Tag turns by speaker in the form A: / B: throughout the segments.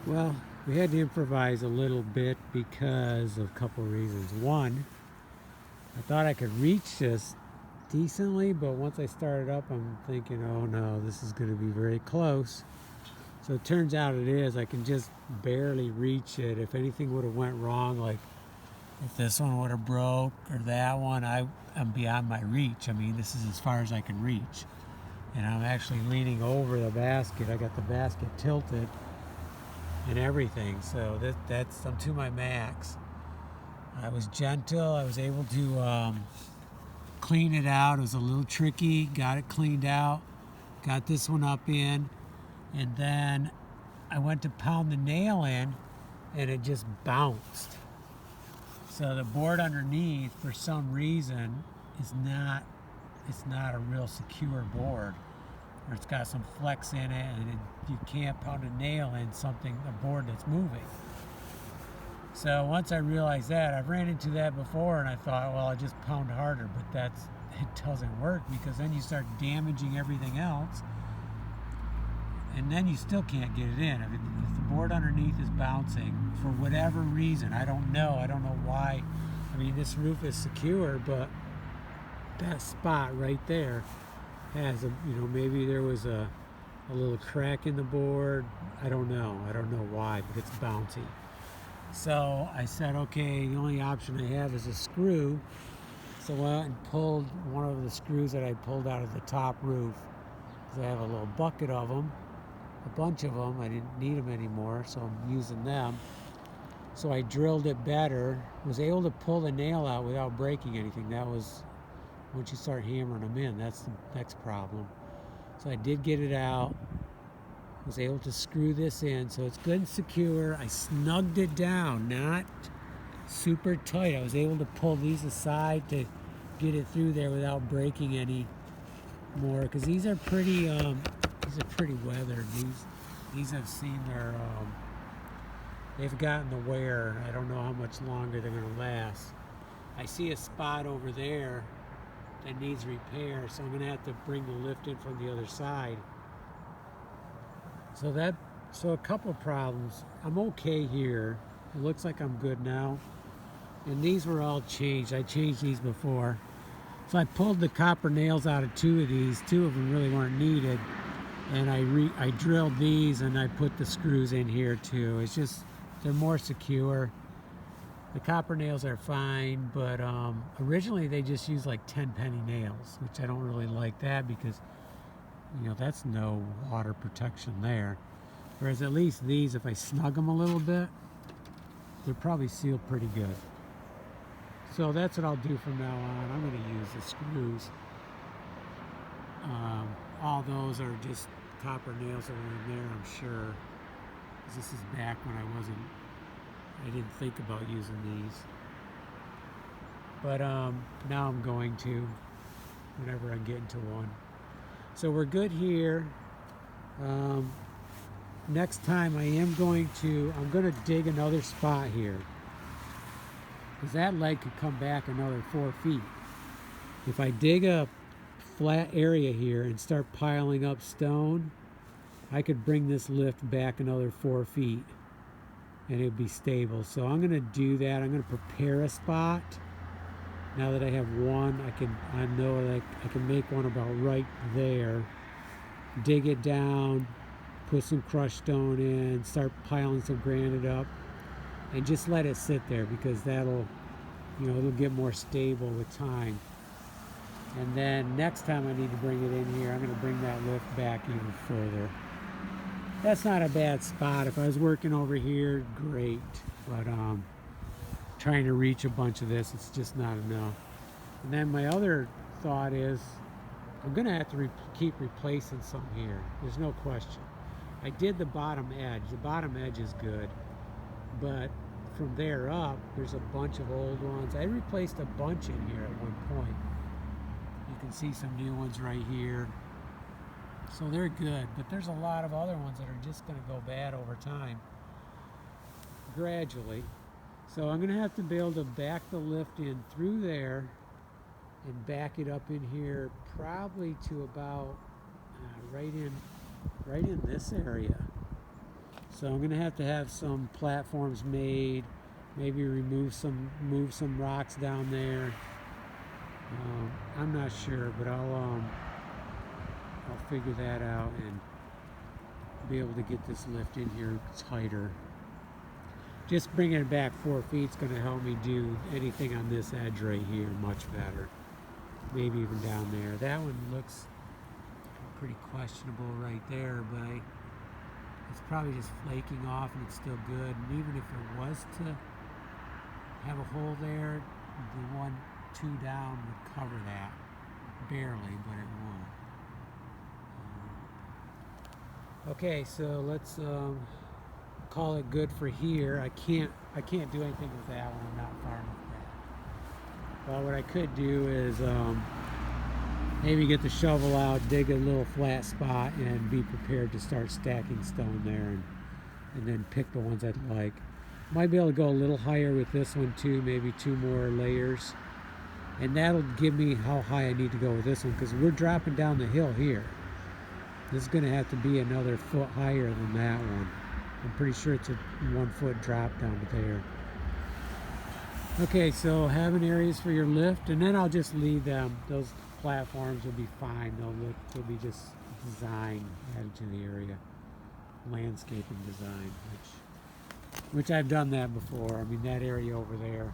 A: Well, we had to improvise a little bit because of a couple reasons. One, I thought I could reach this decently, but once I started up, I'm thinking, oh no, this is going to be very close. So it turns out it is. I can just barely reach it. If anything would have went wrong, like if this one would have broke or that one, I'm beyond my reach. I mean, this is as far as I can reach. And I'm actually leaning over the basket. I got the basket tilted and everything. So that's I'm to my max. I was gentle. I was able to clean it out. It was a little tricky. Got it cleaned out. Got this one up in. And then I went to pound the nail in and it just bounced. So the board underneath, for some reason, it's not a real secure board. Or it's got some flex in it, and you can't pound a nail in a board that's moving. So once I realized that, I've ran into that before, and I thought, well, I'll just pound harder, but it doesn't work, because then you start damaging everything else, and then you still can't get it in. If the board underneath is bouncing for whatever reason, I don't know why. I mean, this roof is secure, but that spot right there has maybe there was a little crack in the board. I don't know why, but it's bouncy. So I said, okay, the only option I have is a screw. So I went and pulled one of the screws that I pulled out of the top roof, because I have a little bucket of them, a bunch of them. I didn't need them anymore, so I'm using them. So I drilled it better, was able to pull the nail out without breaking anything. That was, once you start hammering them in, that's the next problem. So I did get it out, was able to screw this in, so it's good and secure. I snugged it down, not super tight. I was able to pull these aside to get it through there without breaking any more, because these are pretty weathered. These have seen they've gotten the wear. I don't know how much longer they're going to last. I see a spot over there that needs repair, so I'm going to have to bring the lift in from the other side. So a couple problems. I'm okay here. It looks like I'm good now. And these were all changed. I changed these before. So I pulled the copper nails out of two of these. Two of them really weren't needed. And I drilled these, and I put the screws in here too. It's just, they're more secure. The copper nails are fine, but originally they just used like 10 penny nails, which I don't really like that, because that's no water protection there. Whereas at least these, if I snug them a little bit, they're probably sealed pretty good. So that's what I'll do from now on. I'm going to use the screws. All those are just copper nails that were in there, I'm sure. This is back when I didn't think about using these. But now I'm going to, whenever I get into one. So we're good here. Next time I'm going to dig another spot here, because that leg could come back another 4 feet. If I dig a flat area here and start piling up stone, I could bring this lift back another 4 feet and it'd be stable. So I'm going to do that. I'm going to prepare a spot. Now that I have one, I know that I can make one about right there. Dig it down, put some crushed stone in, start piling some granite up, and just let it sit there, because that'll, it'll get more stable with time. And then next time I need to bring it in here, I'm going to bring that lift back even further. That's not a bad spot. If I was working over here, great. But trying to reach a bunch of this, it's just not enough. And then my other thought is, I'm going to have to keep replacing some here. There's no question. I did the bottom edge. The bottom edge is good. But from there up, there's a bunch of old ones. I replaced a bunch in here at one point. You can see some new ones right here. So they're good, but there's a lot of other ones that are just going to go bad over time, gradually. So I'm going to have to be able to back the lift in through there and back it up in here, probably to about right in this area. So I'm gonna have to have some platforms made, maybe move some rocks down there. I'm not sure, but I'll figure that out and be able to get this lift in here tighter. Just bringing it back 4 feet is going to help me do anything on this edge right here much better. Maybe even down there. That one looks pretty questionable right there, but it's probably just flaking off and it's still good. And even if it was to have a hole there, the 1, 2 down would cover that. Barely, but it would. Okay, so let's call it good for here. I can't do anything with that one. I'm not far enough back. Well, what I could do is maybe get the shovel out, dig a little flat spot, and be prepared to start stacking stone there, and then pick the ones I'd like. Might be able to go a little higher with this one too, maybe 2 more layers, and that'll give me how high I need to go with this one, because we're dropping down the hill here. This is going to have to be another foot higher than that one. I'm pretty sure it's a 1 foot drop down to there. Okay, so having areas for your lift, and then I'll just leave them. Those platforms will be fine. They'll be just design added to the area, landscaping design, which I've done that before. I mean, that area over there,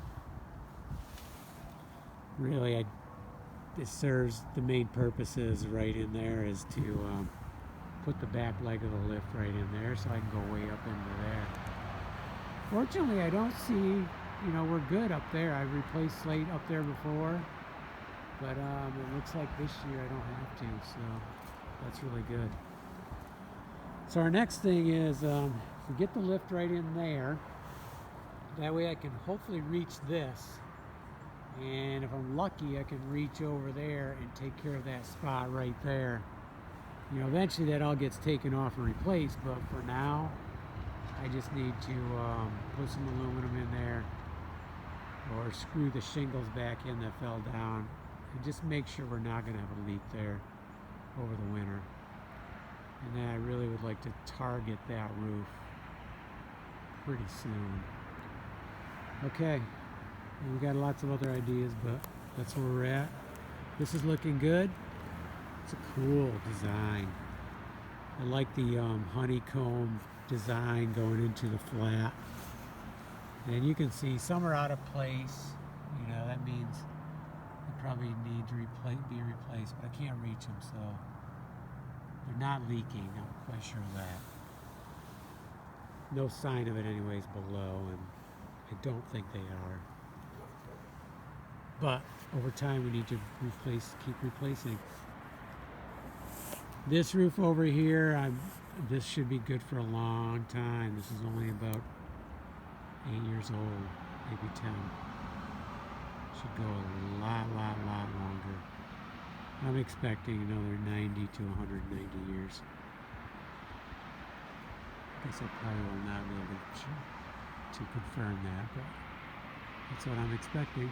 A: really, it serves the main purposes right in there is to put the back leg of the lift right in there so I can go way up into there. Fortunately, I don't see, we're good up there. I've replaced Slate up there before, but it looks like this year I don't have to, so that's really good. So our next thing is if we get the lift right in there, that way I can hopefully reach this, and if I'm lucky I can reach over there and take care of that spot right there. Eventually that all gets taken off and replaced, but for now, I just need to put some aluminum in there or screw the shingles back in that fell down and just make sure we're not going to have a leak there over the winter. And then I really would like to target that roof pretty soon. Okay, we got lots of other ideas, but that's where we're at. This is looking good. It's a cool design. I like the honeycomb design going into the flat. And you can see some are out of place. That means they probably need to be replaced, but I can't reach them, so they're not leaking. I'm quite sure of that. No sign of it anyways below, and I don't think they are. But over time we need to keep replacing. This roof over here, this should be good for a long time. This is only about 8 years old, maybe 10. Should go a lot longer. I'm expecting another 90 to 190 years. I guess I probably will not be able to confirm that, but that's what I'm expecting.